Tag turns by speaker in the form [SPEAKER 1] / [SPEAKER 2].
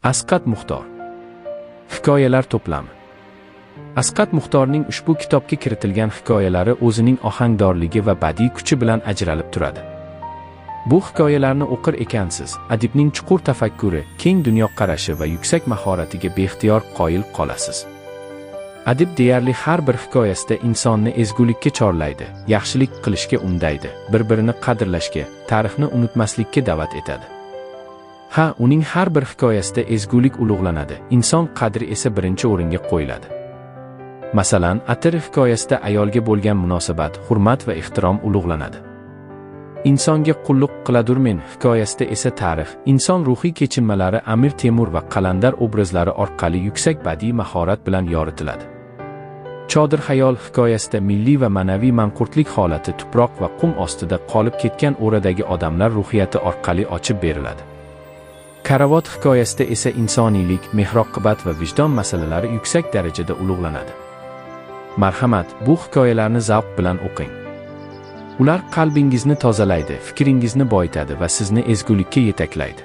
[SPEAKER 1] Asqat Muxtor. Hikoyalar to'plami. Asqat Muxtorning ushbu kitobga kiritilgan hikoyalari o'zining ohangdorligi va badiiy kuchi bilan ajralib turadi. Bu hikoyalarni o'qir ekansiz, adibning chuqur tafakkuri, keng dunyoqarashi va yuksak mahoratiga beixtiyor qoyil qolasiz. Adib deyarli har bir hikoyasida insonni ezgulikka chorlaydi, yaxshilik qilishga undaydi, bir-birini qadrlashga, tarixni unutmaslikka da'vat etadi. Uning har bir hikoyasida ezgulik ulug'lanadi, inson qadri esa birinchi o'ringa qo'yiladi. Masalan, Atir hikoyasida ayolga bo'lgan munosabat, hurmat va ehtirom ulug'lanadi. Insonga qulluq qiladurmen hikoyasida esa tarix, inson ruhiy kechinmalari Amir Temur va Qalandar obrazlari orqali yuksak badiiy mahorat bilan yoritiladi. Chodir Hayol hikoyasida milliy va ma'naviy manqurtlik holati tuproq va qum ostida qolib ketgan o'radagi odamlar ruhiyati orqali ochib beriladi. Karavot hikoyasida esa insoniylik, mehr-oqibat va vijdon masalalari yuksak darajada ulug'lanadi. Marhamat, bu hikoyalarni zavq bilan o'qing. Ular qalbingizni tozalaydi, fikringizni boyitadi va sizni ezgulikka yetaklaydi.